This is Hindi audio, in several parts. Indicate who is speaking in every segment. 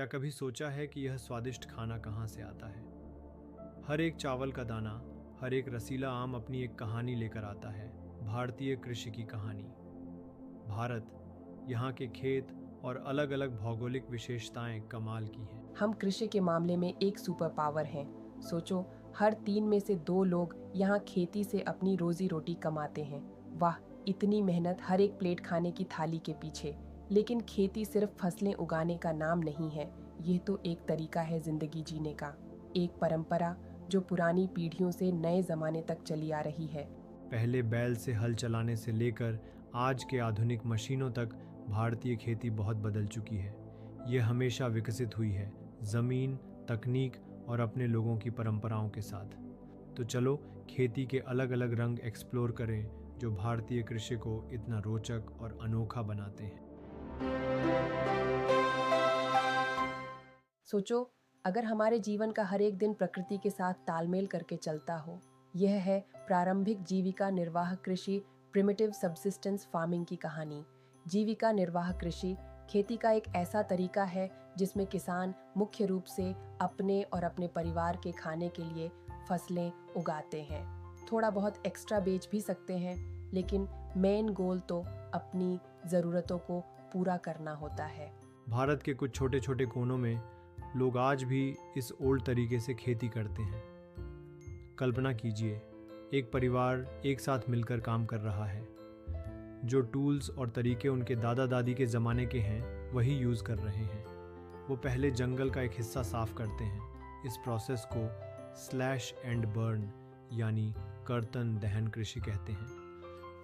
Speaker 1: क्या कभी सोचा है कि यह स्वादिष्ट खाना कहाँ से आता है? हर एक चावल का दाना, हर एक रसीला आम अपनी एक कहानी लेकर आता है। भारतीय कृषि की कहानी। भारत, यहाँ के खेत और अलग अलग भौगोलिक विशेषताएं कमाल की हैं।
Speaker 2: हम कृषि के मामले में एक सुपर पावर हैं। सोचो, हर 3 में से 2 लोग यहाँ खेती से अपनी रोजी रोटी कमाते हैं। वाह, इतनी मेहनत हर एक प्लेट खाने की थाली के पीछे। लेकिन खेती सिर्फ फसलें उगाने का नाम नहीं है, ये तो एक तरीका है जिंदगी जीने का, एक परंपरा जो पुरानी पीढ़ियों से नए जमाने तक चली आ रही है।
Speaker 1: पहले बैल से हल चलाने से लेकर आज के आधुनिक मशीनों तक भारतीय खेती बहुत बदल चुकी है। यह हमेशा विकसित हुई है, जमीन, तकनीक और अपने लोगों की परंपराओं के साथ। तो चलो खेती के अलग अलग रंग एक्सप्लोर करें जो भारतीय कृषि को इतना रोचक और अनोखा बनाते हैं।
Speaker 2: सोचो, अगर हमारे जीवन का हर एक दिन प्रकृति के साथ तालमेल करके चलता हो। यह है प्रारंभिक जीविका निर्वाह कृषि, प्रिमिटिव सब्सिस्टेंस फार्मिंग की कहानी। जीविका निर्वाह कृषि खेती का एक ऐसा तरीका है जिसमें किसान मुख्य रूप से अपने और अपने परिवार के खाने के लिए फसलें उगाते हैं। थोड़ा बहुत एक्स्ट्रा बेच भी सकते हैं, लेकिन मेन गोल तो अपनी ज़रूरतों को पूरा करना होता है।
Speaker 1: भारत के कुछ छोटे छोटे कोनों में लोग आज भी इस ओल्ड तरीके से खेती करते हैं। कल्पना कीजिए, एक परिवार एक साथ मिलकर काम कर रहा है। जो टूल्स और तरीके उनके दादा दादी के ज़माने के हैं वही यूज़ कर रहे हैं। वो पहले जंगल का एक हिस्सा साफ करते हैं। इस प्रोसेस को स्लैश एंड बर्न यानी कर्तन दहन कृषि कहते हैं।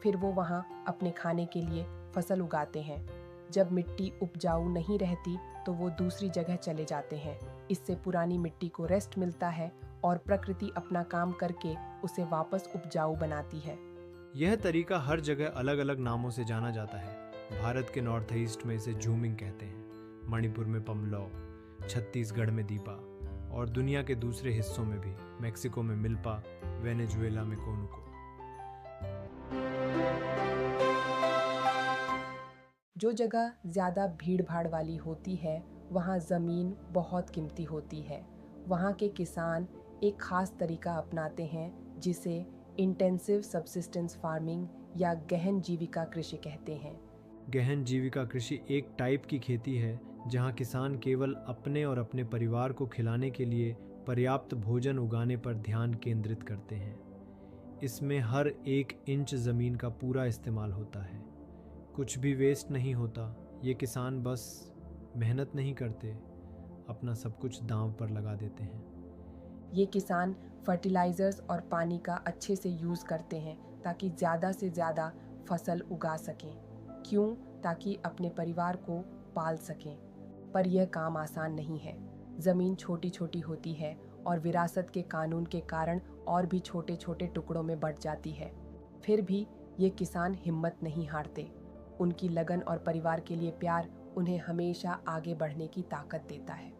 Speaker 2: फिर वो वहाँ अपने खाने के लिए फसल उगाते हैं। जब मिट्टी उपजाऊ नहीं रहती तो वो दूसरी जगह चले जाते हैं। इससे पुरानी मिट्टी को रेस्ट मिलता है और प्रकृति अपना काम करके उसे वापस उपजाऊ बनाती है।
Speaker 1: यह तरीका हर जगह अलग अलग नामों से जाना जाता है। भारत के नॉर्थ ईस्ट में इसे झूमिंग कहते हैं, मणिपुर में पमलौ, छत्तीसगढ़ में दीपा और दुनिया के दूसरे हिस्सों में भी, मेक्सिको में मिल्पा, वेनेजुएला में कोनुको।
Speaker 2: जो जगह ज़्यादा भीड़ भाड़ वाली होती है वहाँ ज़मीन बहुत कीमती होती है। वहाँ के किसान एक खास तरीका अपनाते हैं जिसे इंटेंसिव सब्सिस्टेंस फार्मिंग या गहन जीविका कृषि कहते हैं।
Speaker 1: गहन जीविका कृषि एक टाइप की खेती है जहाँ किसान केवल अपने और अपने परिवार को खिलाने के लिए पर्याप्त भोजन उगाने पर ध्यान केंद्रित करते हैं। इसमें हर एक इंच ज़मीन का पूरा इस्तेमाल होता है, कुछ भी वेस्ट नहीं होता। ये किसान बस मेहनत नहीं करते, अपना सब कुछ दांव पर लगा देते हैं।
Speaker 2: ये किसान फर्टिलाइजर्स और पानी का अच्छे से यूज़ करते हैं ताकि ज़्यादा से ज़्यादा फसल उगा सकें। क्यों? ताकि अपने परिवार को पाल सकें। पर यह काम आसान नहीं है। ज़मीन छोटी छोटी होती है और विरासत के कानून के कारण और भी छोटे छोटे टुकड़ों में बंट जाती है। फिर भी ये किसान हिम्मत नहीं हारते। उनकी लगन और परिवार के लिए प्यार उन्हें हमेशा आगे बढ़ने की ताकत देता है।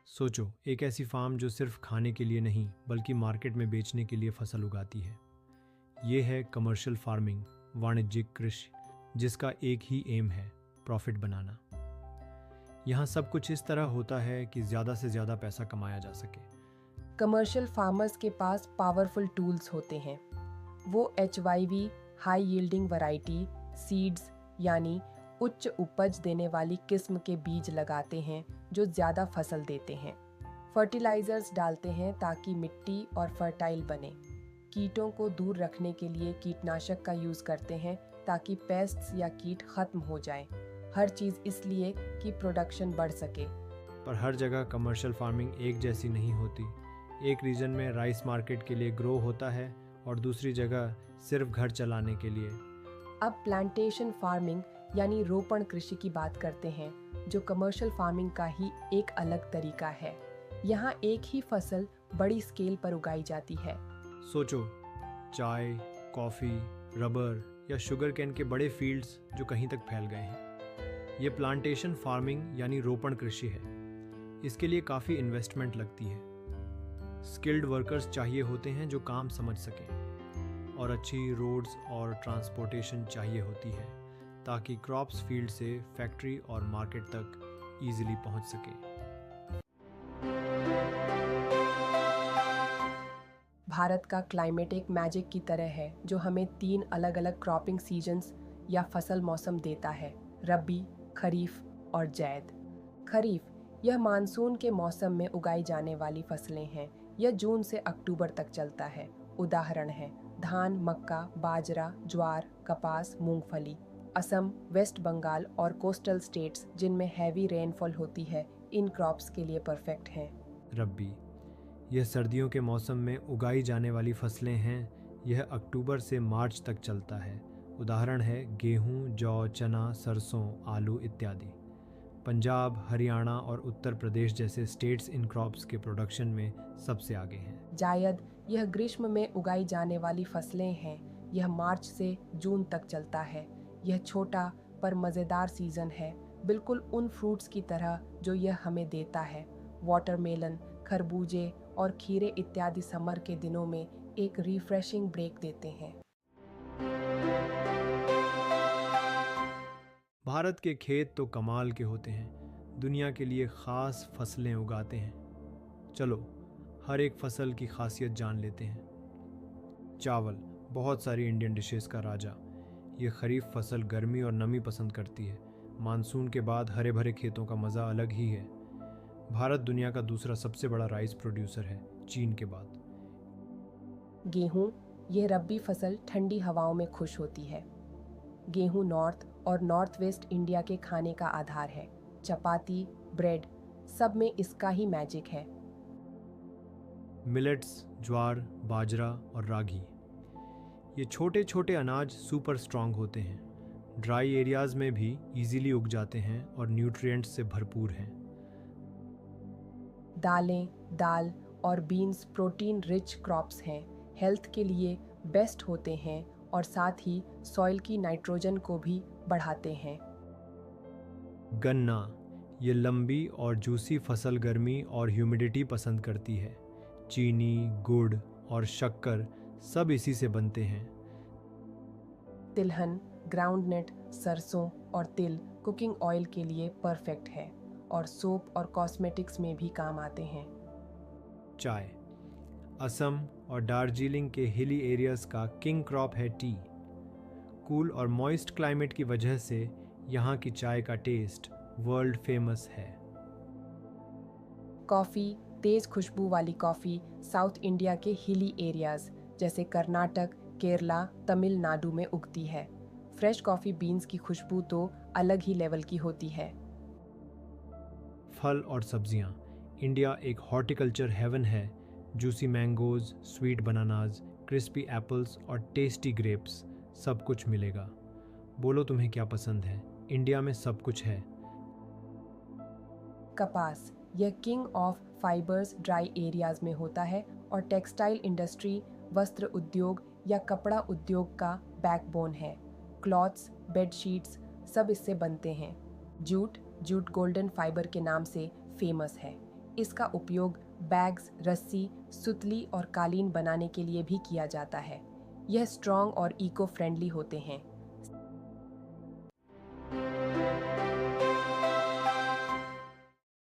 Speaker 1: सोचो, एक ऐसी फार्म जो सिर्फ खाने के लिए नहीं बल्कि मार्केट में बेचने के लिए फसल उगाती है। ये है कमर्शियल फार्मिंग, वाणिज्यिक कृषि, जिसका एक ही एम है, प्रॉफिट बनाना। यहाँ सब कुछ इस तरह होता है कि ज़्यादा से ज़्यादा पैसा कमाया जा सके।
Speaker 2: कमर्शियल फार्मर्स के पास पावरफुल टूल्स होते हैं। वो HYV high yielding variety seeds यानी उच्च उपज देने वाली किस्म के बीज लगाते हैं जो ज़्यादा फसल देते हैं। फर्टिलाइजर्स डालते हैं ताकि मिट्टी और फर्टाइल बने। कीटों को दूर रखने के लिए कीटनाशक का यूज़ करते हैं ताकि पेस्ट्स या कीट खत्म हो जाएं। हर चीज़ इसलिए कि प्रोडक्शन बढ़ सके।
Speaker 1: पर हर जगह कमर्शियल फार्मिंग एक जैसी नहीं होती। एक रीजन में राइस मार्केट के लिए ग्रो होता है और दूसरी जगह सिर्फ घर चलाने के लिए।
Speaker 2: अब प्लांटेशन फार्मिंग यानी रोपण कृषि की बात करते हैं, जो कमर्शियल फार्मिंग का ही एक अलग तरीका है। यहाँ एक ही फसल बड़ी स्केल पर उगाई जाती है।
Speaker 1: सोचो, चाय, कॉफ़ी, रबर या शुगर केन के बड़े फील्ड्स जो कहीं तक फैल गए हैं। ये प्लांटेशन फार्मिंग यानी रोपण कृषि है। इसके लिए काफ़ी इन्वेस्टमेंट लगती है। स्किल्ड वर्कर्स चाहिए होते हैं जो काम समझ सकें, और अच्छी रोड्स और ट्रांसपोर्टेशन चाहिए होती है ताकि क्रॉप्स फील्ड से फैक्ट्री और मार्केट तक ईजिली पहुंच सके।
Speaker 2: भारत का क्लाइमेट एक मैजिक की तरह है जो हमें 3 अलग अलग क्रॉपिंग सीजन्स या फसल मौसम देता है, रबी, खरीफ और जैद। खरीफ यह मानसून के मौसम में उगाई जाने वाली फसलें हैं। यह जून से अक्टूबर तक चलता है। उदाहरण हैं धान, मक्का, बाजरा, ज्वार, कपास, मूंगफली। असम, वेस्ट बंगाल और कोस्टल स्टेट्स जिनमें हैवी रेनफॉल होती है इन क्रॉप्स के लिए परफेक्ट हैं।
Speaker 1: रब्बी यह सर्दियों के मौसम में उगाई जाने वाली फसलें हैं। यह अक्टूबर से मार्च तक चलता है। उदाहरण है गेहूं, जौ, चना, सरसों, आलू इत्यादि। पंजाब, हरियाणा और उत्तर प्रदेश जैसे स्टेट्स इन क्रॉप्स के प्रोडक्शन में सबसे आगे हैं।
Speaker 2: जायद यह ग्रीष्म में उगाई जाने वाली फसलें हैं। यह मार्च से जून तक चलता है। यह छोटा पर मज़ेदार सीज़न है, बिल्कुल उन फ्रूट्स की तरह जो यह हमें देता है। वाटरमेलन, खरबूजे और खीरे इत्यादि समर के दिनों में एक रिफ्रेशिंग ब्रेक देते हैं।
Speaker 1: भारत के खेत तो कमाल के होते हैं, दुनिया के लिए ख़ास फसलें उगाते हैं। चलो हर एक फसल की खासियत जान लेते हैं। चावल बहुत सारी इंडियन डिशेस का राजा। ये खरीफ फसल गर्मी और नमी पसंद करती है। मानसून के बाद हरे भरे खेतों का मज़ा अलग ही है। भारत दुनिया का दूसरा सबसे बड़ा राइस प्रोड्यूसर है, चीन के बाद।
Speaker 2: गेहूं यह रब्बी फसल ठंडी हवाओं में खुश होती है। गेहूं नॉर्थ और नॉर्थ वेस्ट इंडिया के खाने का आधार है। चपाती, ब्रेड, सब में इसका ही मैजिक है।
Speaker 1: मिलेट्स, ज्वार, बाजरा और रागी, ये छोटे छोटे अनाज सुपर स्ट्रॉन्ग होते हैं। ड्राई एरियाज में भी इजीली उग जाते हैं और न्यूट्रिएंट्स से भरपूर हैं।
Speaker 2: दालें, दाल और बीन्स प्रोटीन रिच क्रॉप्स हैं, हेल्थ के लिए बेस्ट होते हैं और साथ ही सॉइल की नाइट्रोजन को भी बढ़ाते हैं।
Speaker 1: गन्ना, ये लंबी और जूसी फसल गर्मी और ह्यूमिडिटी पसंद करती है। चीनी, गुड़ और शक्कर सब इसी से बनते हैं।
Speaker 2: तिलहन, ग्राउंडनट, सरसों और तिल कुकिंग ऑयल के लिए परफेक्ट है और सोप और कॉस्मेटिक्स में भी काम आते हैं।
Speaker 1: चाय, असम और दार्जिलिंग के हिली एरियाज का किंग क्रॉप है टी। कूल और मॉइस्ट क्लाइमेट की वजह से यहाँ की चाय का टेस्ट वर्ल्ड फेमस है।
Speaker 2: कॉफ़ी, तेज खुशबू वाली कॉफ़ी साउथ इंडिया के हिली एरियाज जैसे कर्नाटक, केरला, तमिलनाडु में उगती है। फ्रेश कॉफ़ी बीन्स की खुशबू तो अलग ही लेवल की होती है।
Speaker 1: फल और सब्जियाँ, इंडिया एक हॉर्टिकल्चर हेवन है। Juicy mangoes, sweet bananas, crispy apples और टेस्टी ग्रेप्स, सब कुछ मिलेगा। बोलो तुम्हें क्या पसंद है, इंडिया में सब कुछ है।
Speaker 2: कपास, यह king of fibres dry areas में होता है और टेक्सटाइल इंडस्ट्री, वस्त्र उद्योग या कपड़ा उद्योग का बैकबोन है। क्लॉथ्स, बेडशीट्स सब इससे बनते हैं। जूट गोल्डन फाइबर के नाम से फेमस है। इसका उपयोग बैग्स, रस्सी, सुतली और कालीन बनाने के लिए भी किया जाता है। यह स्ट्रॉन्ग और इको फ्रेंडली होते हैं।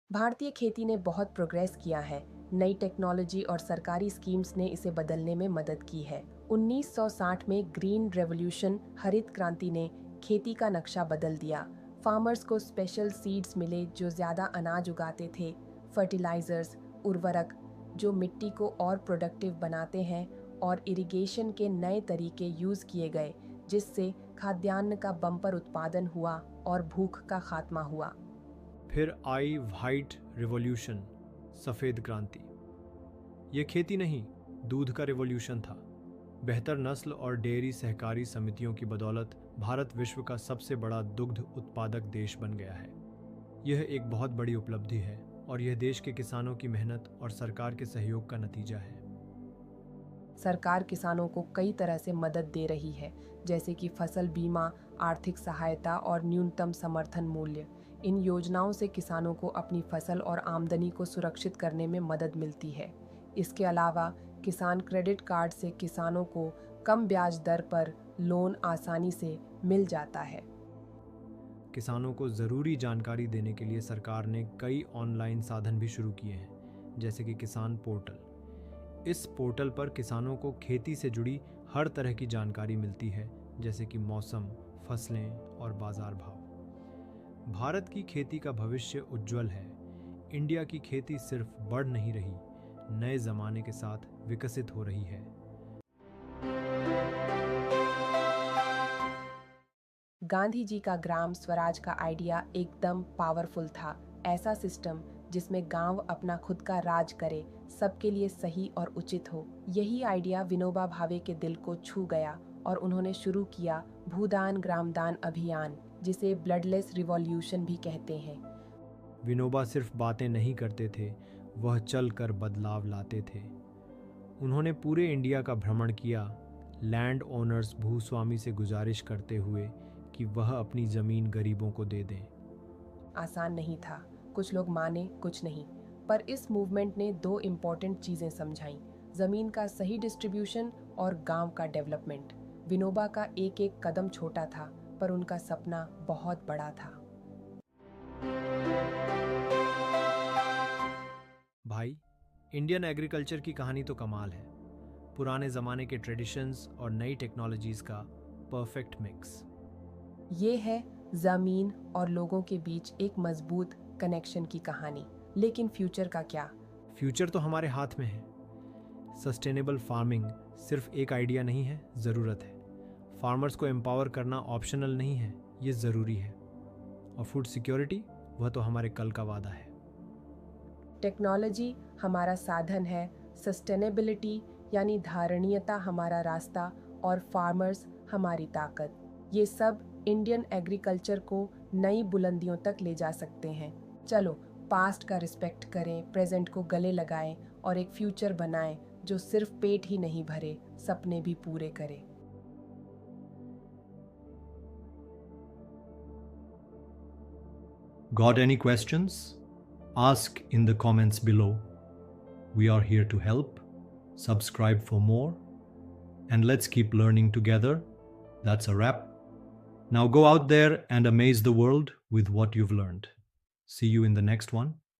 Speaker 2: भारतीय खेती ने बहुत प्रोग्रेस किया है। नई टेक्नोलॉजी और सरकारी स्कीम्स ने इसे बदलने में मदद की है। 1960 में ग्रीन रेवोल्यूशन, हरित क्रांति ने खेती का नक्शा बदल दिया। फार्मर्स को स्पेशल सीड्स मिले जो ज़्यादा अनाज उगाते थे, फर्टिलाइजर्स, उर्वरक जो मिट्टी को और प्रोडक्टिव बनाते हैं, और इरिगेशन के नए तरीके यूज़ किए गए जिससे खाद्यान्न का बम्पर उत्पादन हुआ और भूख का खात्मा हुआ।
Speaker 1: फिर आई व्हाइट रिवॉल्यूशन, सफ़ेद क्रांति। ये खेती नहीं, दूध का रिवॉल्यूशन था। बेहतर नस्ल और डेयरी सहकारी समितियों की बदौलत भारत विश्व का सबसे बड़ा दुग्ध उत्पादक देश बन गया है। यह एक बहुत बड़ी उपलब्धि है और यह देश के किसानों की मेहनत और सरकार के सहयोग का नतीजा है।
Speaker 2: सरकार किसानों को कई तरह से मदद दे रही है, जैसे कि फसल बीमा, आर्थिक सहायता और न्यूनतम समर्थन मूल्य। इन योजनाओं से किसानों को अपनी फसल और आमदनी को सुरक्षित करने में मदद मिलती है। इसके अलावा किसान क्रेडिट कार्ड से किसानों को कम ब्याज दर पर लोन आसानी से मिल जाता है।
Speaker 1: किसानों को ज़रूरी जानकारी देने के लिए सरकार ने कई ऑनलाइन साधन भी शुरू किए हैं, जैसे कि किसान पोर्टल। इस पोर्टल पर किसानों को खेती से जुड़ी हर तरह की जानकारी मिलती है, जैसे कि मौसम, फसलें और बाजार भाव। भारत की खेती का भविष्य उज्जवल है। इंडिया की खेती सिर्फ बढ़ नहीं रही, नए ज़माने के साथ विकसित हो रही है।
Speaker 2: गांधी जी का ग्राम स्वराज का आइडिया एकदम पावरफुल था। ऐसा सिस्टम जिसमें गांव अपना खुद का राज करे, सबके लिए सही और उचित हो। यही आइडिया विनोबा भावे के दिल को छू गया और उन्होंने शुरू किया भूदान ग्रामदान अभियान, जिसे ब्लडलेस रिवॉल्यूशन भी कहते हैं।
Speaker 1: विनोबा सिर्फ बातें नहीं करते थे, वह चल कर बदलाव लाते थे। उन्होंने पूरे इंडिया का भ्रमण किया, लैंड ओनर्स भूस्वामी से गुजारिश करते हुए कि वह अपनी ज़मीन गरीबों को दे दें।
Speaker 2: आसान नहीं था, कुछ लोग माने कुछ नहीं, पर इस मूवमेंट ने दो इम्पोर्टेंट चीज़ें समझाई: ज़मीन का सही डिस्ट्रीब्यूशन और गांव का डेवलपमेंट। विनोबा का एक एक कदम छोटा था, पर उनका सपना बहुत बड़ा था।
Speaker 1: भाई, इंडियन एग्रीकल्चर की कहानी तो कमाल है। पुराने ज़माने के ट्रेडिशंस और नई टेक्नोलॉजीज़ का परफेक्ट मिक्स।
Speaker 2: ये है ज़मीन और लोगों के बीच एक मजबूत कनेक्शन की कहानी। लेकिन फ्यूचर का क्या?
Speaker 1: फ्यूचर तो हमारे हाथ में है। सस्टेनेबल फार्मिंग सिर्फ एक आइडिया नहीं है, ज़रूरत है। फार्मर्स को एम्पावर करना ऑप्शनल नहीं है, ये ज़रूरी है। और फूड सिक्योरिटी, वह तो हमारे कल का वादा है।
Speaker 2: टेक्नोलॉजी हमारा साधन है, सस्टेनेबिलिटी यानी धारणीयता हमारा रास्ता, और फार्मर्स हमारी ताकत। ये सब इंडियन एग्रीकल्चर को नई बुलंदियों तक ले जा सकते हैं। चलो पास्ट का रिस्पेक्ट करें, प्रेजेंट को गले लगाएं और एक फ्यूचर बनाएं जो सिर्फ पेट ही नहीं भरे, सपने भी पूरे करे।
Speaker 1: Got any questions? Ask in the comments below. We are here to help. Subscribe for more. And let's keep learning together. That's a wrap. Now go out there and amaze the world with what you've learned. See you in the next one.